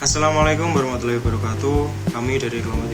Assalamualaikum warahmatullahi wabarakatuh. Kami dari kelompok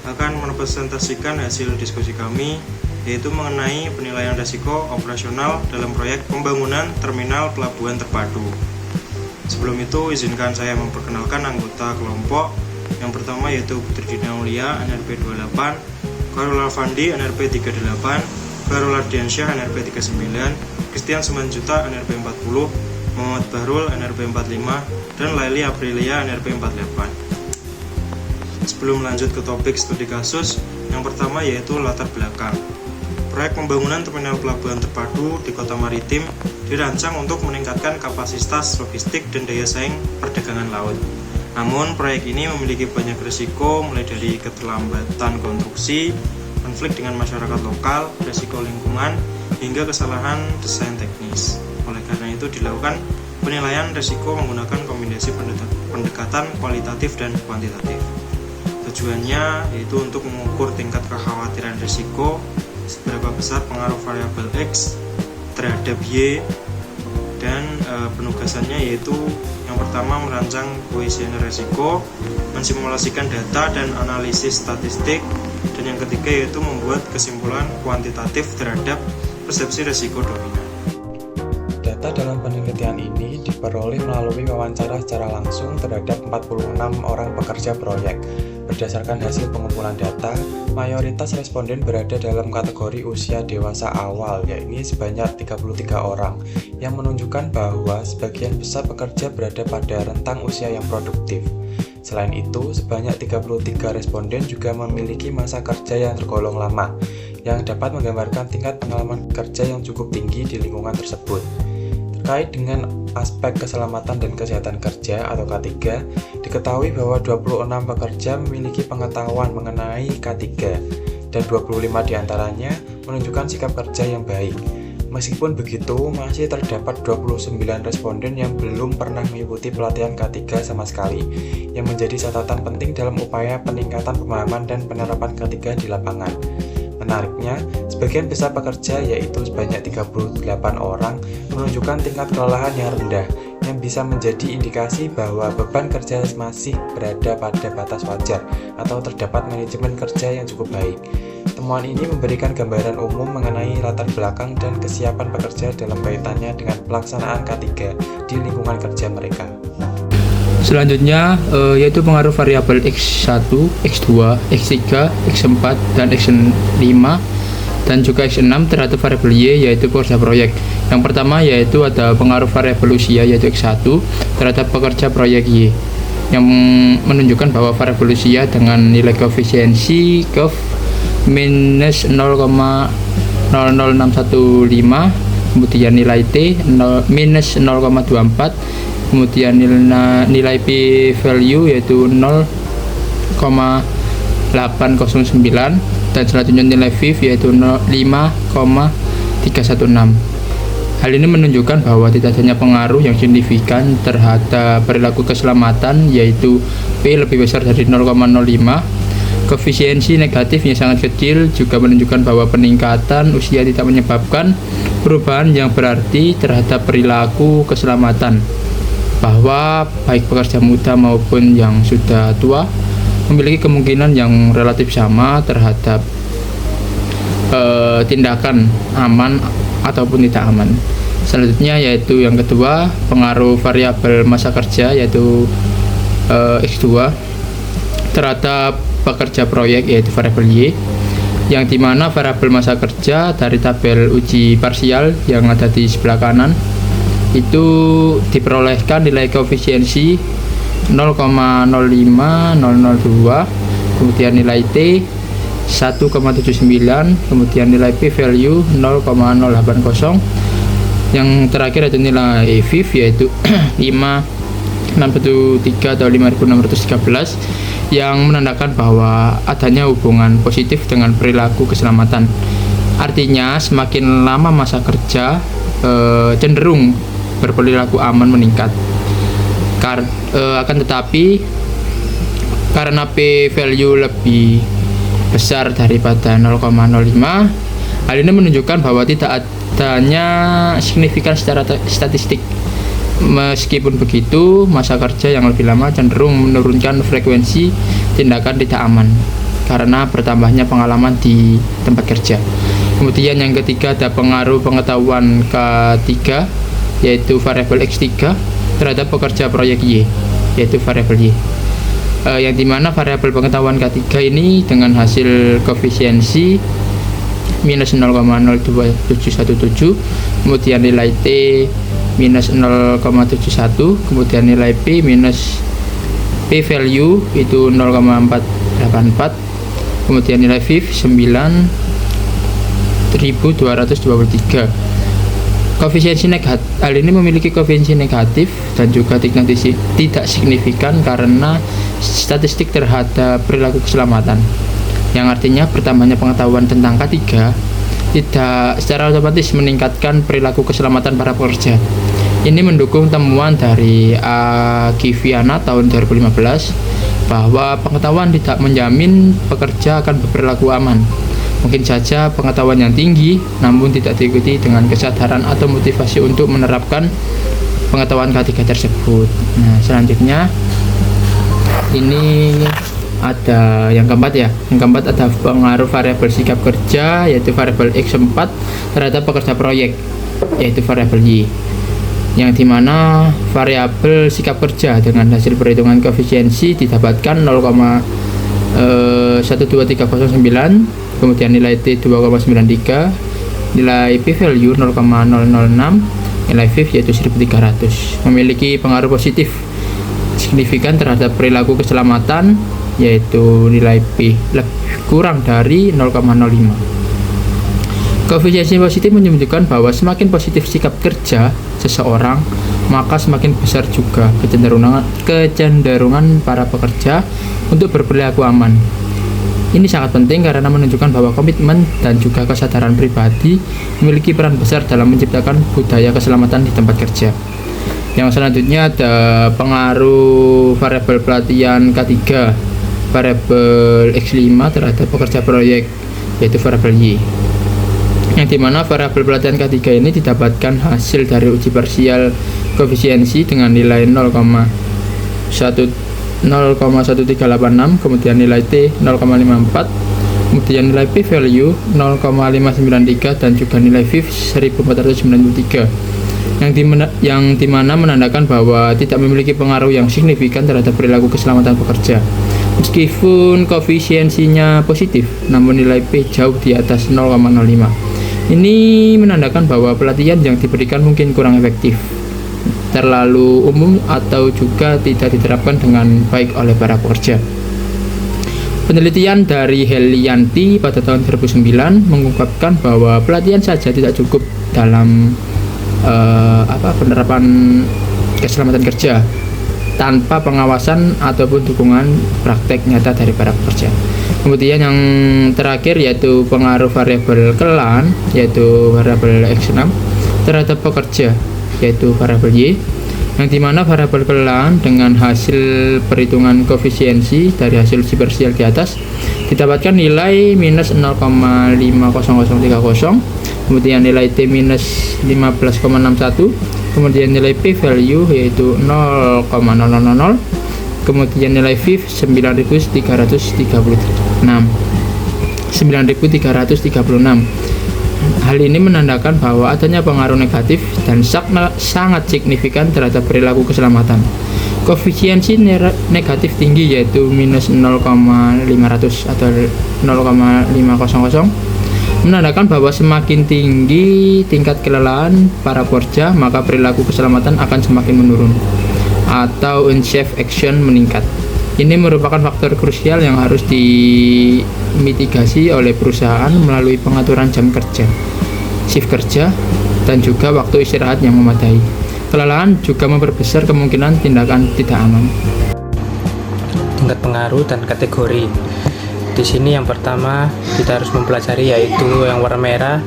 3 akan merepresentasikan hasil diskusi kami, yaitu mengenai penilaian risiko operasional dalam proyek pembangunan terminal pelabuhan terpadu. Sebelum itu, izinkan saya memperkenalkan anggota kelompok. Yang pertama yaitu Putri Dina Aulia, NRP 28, Karol Alfandi, NRP 38, Karol Ardiansyah, NRP 39, Christian Simanjuta, NRP 40, Muhammad Bahrul, NRP 45, dan Laili Aprilia, NRP 48. Sebelum lanjut ke topik studi kasus, yang pertama yaitu latar belakang. Proyek pembangunan terminal pelabuhan terpadu di Kota Maritim dirancang untuk meningkatkan kapasitas logistik dan daya saing perdagangan laut. Namun, proyek ini memiliki banyak risiko, mulai dari keterlambatan konstruksi, konflik dengan masyarakat lokal, risiko lingkungan, hingga kesalahan desain teknis. Oleh karena itu, dilakukan penilaian risiko menggunakan kombinasi pendekatan kualitatif dan kuantitatif. Tujuannya yaitu untuk mengukur tingkat kekhawatiran risiko, seberapa besar pengaruh variabel X terhadap Y, dan penugasannya yaitu yang pertama merancang kuesioner risiko, mensimulasikan data dan analisis statistik, dan yang ketiga yaitu membuat kesimpulan kuantitatif terhadap persepsi risiko dominan. Data dalam penelitian ini diperoleh melalui wawancara secara langsung terhadap 46 orang pekerja proyek. Berdasarkan hasil pengumpulan data, mayoritas responden berada dalam kategori usia dewasa awal, yakni sebanyak 33 orang, yang menunjukkan bahwa sebagian besar pekerja berada pada rentang usia yang produktif. Selain itu, sebanyak 33 responden juga memiliki masa kerja yang tergolong lama, yang dapat menggambarkan tingkat pengalaman kerja yang cukup tinggi di lingkungan tersebut. Terkait dengan aspek keselamatan dan kesehatan kerja atau K3, diketahui bahwa 26 pekerja memiliki pengetahuan mengenai K3 dan 25 diantaranya menunjukkan sikap kerja yang baik. Meskipun begitu, masih terdapat 29 responden yang belum pernah mengikuti pelatihan K3 sama sekali, yang menjadi catatan penting dalam upaya peningkatan pemahaman dan penerapan K3 di lapangan. Menariknya, sebagian besar pekerja, yaitu sebanyak 38 orang, menunjukkan tingkat kelelahan yang rendah, yang bisa menjadi indikasi bahwa beban kerja masih berada pada batas wajar atau terdapat manajemen kerja yang cukup baik. Temuan ini memberikan gambaran umum mengenai latar belakang dan kesiapan pekerja dalam kaitannya dengan pelaksanaan K3 di lingkungan kerja mereka. Selanjutnya yaitu pengaruh variabel X1, X2, X3, X4, dan X5 dan juga X6 terhadap variabel Y, yaitu pekerja proyek. Yang pertama yaitu ada pengaruh variabel usia, yaitu X1 terhadap pekerja proyek Y, yang menunjukkan bahwa variabel usia dengan nilai koefisiensi KOF minus 0,00615, kemudian nilai T minus 0,24, kemudian nilai P value yaitu 0,809, dan selanjutnya nilai V yaitu 5,316. Hal ini menunjukkan bahwa tidak adanya pengaruh yang signifikan terhadap perilaku keselamatan, yaitu P lebih besar dari 0,05. Koefisiensi negatif yang sangat kecil juga menunjukkan bahwa peningkatan usia tidak menyebabkan perubahan yang berarti terhadap perilaku keselamatan, bahwa baik pekerja muda maupun yang sudah tua memiliki kemungkinan yang relatif sama terhadap tindakan aman ataupun tidak aman. Selanjutnya yaitu yang kedua, pengaruh variabel masa kerja, yaitu X2 terhadap pekerja proyek, yaitu variabel Y, yang dimana variabel masa kerja dari tabel uji parsial yang ada di sebelah kanan itu diperolehkan nilai koefisiensi 0,05002, kemudian nilai T 1,79, kemudian nilai P value 0,080, yang terakhir ada nilai VIV yaitu 5613 atau 5613, yang menandakan bahwa adanya hubungan positif dengan perilaku keselamatan. Artinya semakin lama masa kerja cenderung berperilaku aman meningkat. Akan tetapi karena P value lebih besar daripada 0,05, hal ini menunjukkan bahwa tidak adanya signifikan secara statistik Meskipun begitu, masa kerja yang lebih lama cenderung menurunkan frekuensi tindakan tidak aman karena bertambahnya pengalaman di tempat kerja. Kemudian yang ketiga ada pengaruh pengetahuan ketiga, yaitu variabel X3 terhadap pekerja proyek Y, yaitu variabel Y. Yang dimana variabel pengetahuan ketiga ini dengan hasil koefisiensi minus 0,02717, kemudian nilai T minus 0,71, kemudian nilai P minus P value itu 0,484, kemudian nilai VIF 9223. Koefisiensi negatif, hal ini memiliki koefisiensi negatif dan juga tidak signifikan karena statistik terhadap perilaku keselamatan, yang artinya bertambahnya pengetahuan tentang K3 tidak secara otomatis meningkatkan perilaku keselamatan para pekerja. Ini mendukung temuan dari Agiviana tahun 2015 bahwa pengetahuan tidak menjamin pekerja akan berperilaku aman. Mungkin saja pengetahuan yang tinggi namun tidak diikuti dengan kesadaran atau motivasi untuk menerapkan pengetahuan K3 tersebut. Nah, selanjutnya ini ada yang keempat ya. Yang keempat ada pengaruh variabel sikap kerja, yaitu variabel X4 terhadap pekerja proyek, yaitu variabel Y. Yang dimana variabel sikap kerja dengan hasil perhitungan koefisiensi didapatkan 0,12309, kemudian nilai T 2,93, nilai P value 0,006, nilai VIF yaitu 1300. Memiliki pengaruh positif signifikan terhadap perilaku keselamatan, yaitu nilai P lebih kurang dari 0,05. Koefisiensi positif menunjukkan bahwa semakin positif sikap kerja seseorang, maka semakin besar juga kecenderungan para pekerja untuk berperilaku aman. Ini sangat penting karena menunjukkan bahwa komitmen dan juga kesadaran pribadi memiliki peran besar dalam menciptakan budaya keselamatan di tempat kerja. Yang selanjutnya ada pengaruh variabel pelatihan K3, variabel X5 terhadap pekerja proyek, yaitu variabel Y. Yang dimana variabel pelatihan K3 ini didapatkan hasil dari uji parsial koefisiensi dengan nilai 0,1386, kemudian nilai T 0,54, kemudian nilai P value 0,593 dan juga nilai VIF 1493, yang dimana menandakan bahwa tidak memiliki pengaruh yang signifikan terhadap perilaku keselamatan pekerja. Meskipun koefisiensinya positif, namun nilai P jauh di atas 0,05. Ini menandakan bahwa pelatihan yang diberikan mungkin kurang efektif, terlalu umum, atau juga tidak diterapkan dengan baik oleh para pekerja. Penelitian dari Helianti pada tahun 2009 mengungkapkan bahwa pelatihan saja tidak cukup dalam penerapan keselamatan kerja tanpa pengawasan ataupun dukungan praktek nyata dari para pekerja. Kemudian yang terakhir yaitu pengaruh variabel kelan, yaitu variabel X6 terhadap pekerja, yaitu variabel Y, yang dimana variabel kelan dengan hasil perhitungan koefisiensi dari hasil uji parsial di atas didapatkan nilai minus 0,50030, kemudian nilai T minus 15,61, kemudian nilai P value yaitu 0,000, kemudian nilai VIF 9336. Hal ini menandakan bahwa adanya pengaruh negatif dan sangat signifikan terhadap perilaku keselamatan. Koefisiensi negatif tinggi yaitu minus 0,500 atau 0,500 menandakan bahwa semakin tinggi tingkat kelelahan para pekerja, maka perilaku keselamatan akan semakin menurun atau unsafe action meningkat. Ini merupakan faktor krusial yang harus dimitigasi oleh perusahaan melalui pengaturan jam kerja, shift kerja, dan juga waktu istirahat yang memadai. Kelelahan juga memperbesar kemungkinan tindakan tidak aman. Tingkat pengaruh dan kategori. Di sini yang pertama kita harus mempelajari yaitu yang warna merah,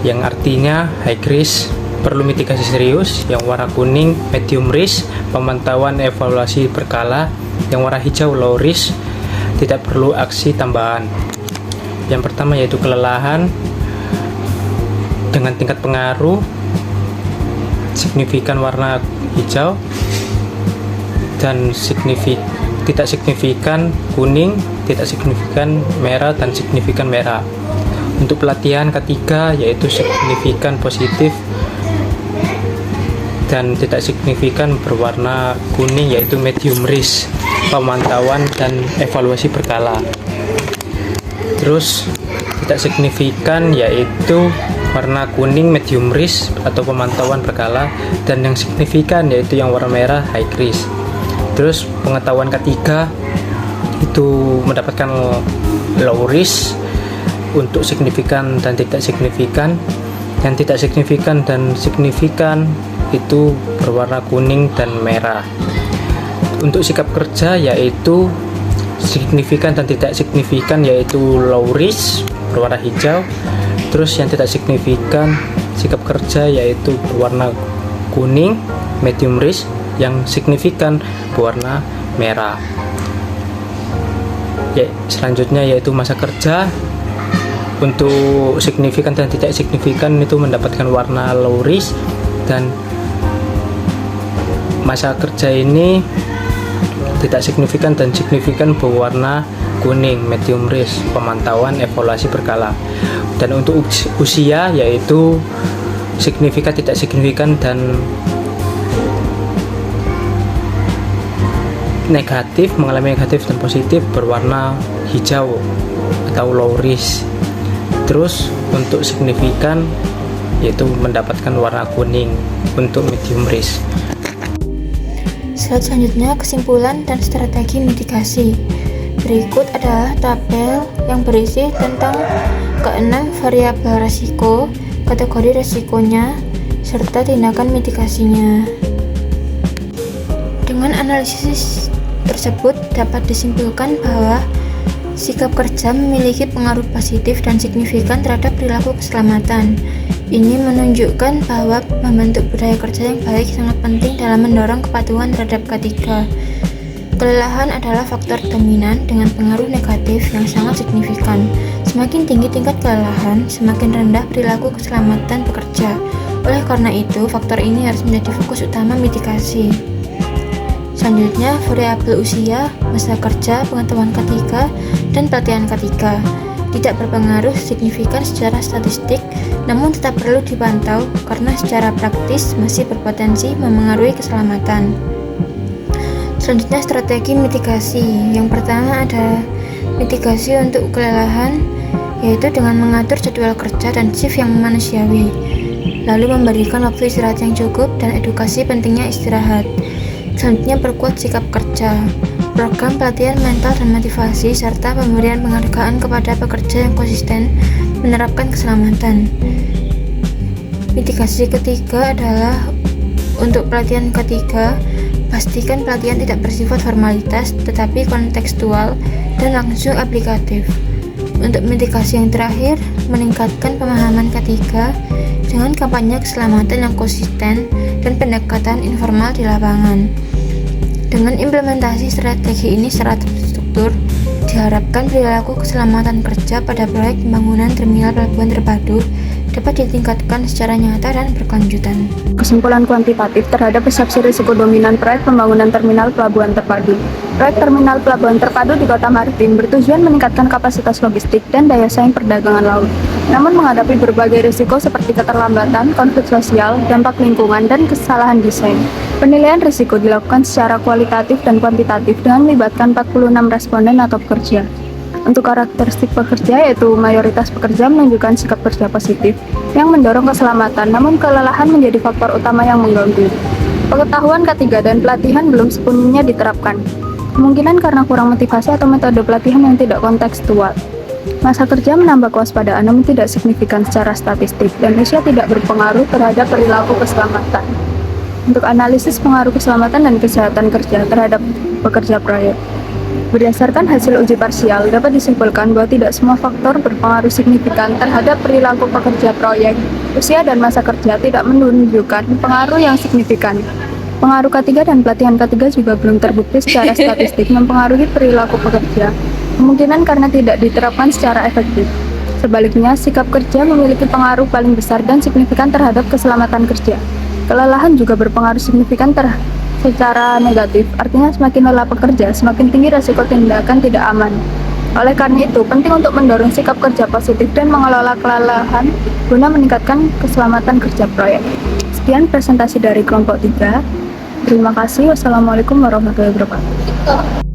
yang artinya high risk, perlu mitigasi serius. Yang warna kuning medium risk, pemantauan evaluasi berkala. Yang warna hijau low risk, tidak perlu aksi tambahan. Yang pertama yaitu kelelahan dengan tingkat pengaruh signifikan warna hijau, dan tidak signifikan kuning, tidak signifikan merah, dan signifikan merah. Untuk pelatihan ketiga yaitu signifikan positif dan tidak signifikan berwarna kuning yaitu medium risk, pemantauan dan evaluasi berkala. Terus tidak signifikan yaitu warna kuning medium risk atau pemantauan berkala, dan yang signifikan yaitu yang warna merah high risk. Terus pengetahuan ketiga itu mendapatkan low risk untuk signifikan dan tidak signifikan. Yang tidak signifikan dan signifikan itu berwarna kuning dan merah. Untuk sikap kerja yaitu signifikan dan tidak signifikan yaitu low risk berwarna hijau. Terus yang tidak signifikan sikap kerja yaitu berwarna kuning medium risk, yang signifikan berwarna merah. Selanjutnya yaitu masa kerja. Untuk signifikan dan tidak signifikan itu mendapatkan warna low risk, dan masa kerja ini tidak signifikan dan signifikan berwarna kuning medium risk, pemantauan evaluasi berkala. Dan untuk usia yaitu signifikan tidak signifikan dan negatif, mengalami negatif dan positif berwarna hijau atau low risk. Terus untuk signifikan yaitu mendapatkan warna kuning untuk medium risk. Slide selanjutnya kesimpulan dan strategi mitigasi. Berikut adalah tabel yang berisi tentang keenam variabel risiko, kategori risikonya, serta tindakan mitigasinya. Dengan analisis tersebut dapat disimpulkan bahwa sikap kerja memiliki pengaruh positif dan signifikan terhadap perilaku keselamatan. Ini menunjukkan bahwa membentuk budaya kerja yang baik sangat penting dalam mendorong kepatuhan terhadap K3. Kelelahan adalah faktor dominan dengan pengaruh negatif yang sangat signifikan. Semakin tinggi tingkat kelelahan, semakin rendah perilaku keselamatan pekerja. Oleh karena itu, faktor ini harus menjadi fokus utama mitigasi. Selanjutnya, variabel usia, masa kerja, pengetahuan K3, dan pelatihan K3 tidak berpengaruh signifikan secara statistik, namun tetap perlu dipantau karena secara praktis masih berpotensi memengaruhi keselamatan. Selanjutnya, strategi mitigasi. Yang pertama ada mitigasi untuk kelelahan, yaitu dengan mengatur jadwal kerja dan shift yang manusiawi, lalu memberikan waktu istirahat yang cukup dan edukasi pentingnya istirahat. Selanjutnya, perkuat sikap kerja, program pelatihan mental dan motivasi, serta pemberian penghargaan kepada pekerja yang konsisten menerapkan keselamatan. Mitigasi ketiga adalah untuk pelatihan ketiga, pastikan pelatihan tidak bersifat formalitas tetapi kontekstual dan langsung aplikatif. Untuk mitigasi yang terakhir, meningkatkan pemahaman K3 dengan kampanye keselamatan yang konsisten dan pendekatan informal di lapangan. Dengan implementasi strategi ini secara terstruktur, diharapkan perilaku keselamatan kerja pada proyek pembangunan terminal pelabuhan terpadu dapat ditingkatkan secara nyata dan berkelanjutan. Kesimpulan kuantitatif terhadap persepsi risiko dominan proyek pembangunan terminal pelabuhan terpadu. Proyek terminal pelabuhan terpadu di Kota Maritim bertujuan meningkatkan kapasitas logistik dan daya saing perdagangan laut. Namun menghadapi berbagai risiko seperti keterlambatan, konflik sosial, dampak lingkungan, dan kesalahan desain. Penilaian risiko dilakukan secara kualitatif dan kuantitatif dengan melibatkan 46 responden atau pekerja. Untuk karakteristik pekerja yaitu mayoritas pekerja menunjukkan sikap kerja positif yang mendorong keselamatan, namun kelelahan menjadi faktor utama yang mengganggu. Pengetahuan K3 dan pelatihan belum sepenuhnya diterapkan, kemungkinan karena kurang motivasi atau metode pelatihan yang tidak kontekstual. Masa kerja menambah kewaspadaan namun tidak signifikan secara statistik, dan usia tidak berpengaruh terhadap perilaku keselamatan. Untuk analisis pengaruh keselamatan dan kesehatan kerja terhadap pekerja proyek. Berdasarkan hasil uji parsial, dapat disimpulkan bahwa tidak semua faktor berpengaruh signifikan terhadap perilaku pekerja proyek. Usia dan masa kerja tidak menunjukkan pengaruh yang signifikan. Pengaruh K3 dan pelatihan K3 juga belum terbukti secara statistik mempengaruhi perilaku pekerja, kemungkinan karena tidak diterapkan secara efektif. Sebaliknya, sikap kerja memiliki pengaruh paling besar dan signifikan terhadap keselamatan kerja. Kelelahan juga berpengaruh signifikan secara negatif, artinya semakin lelah pekerja, semakin tinggi resiko tindakan tidak aman. Oleh karena itu, penting untuk mendorong sikap kerja positif dan mengelola kelelahan guna meningkatkan keselamatan kerja proyek. Sekian presentasi dari kelompok 3. Terima kasih. Wassalamualaikum warahmatullahi wabarakatuh.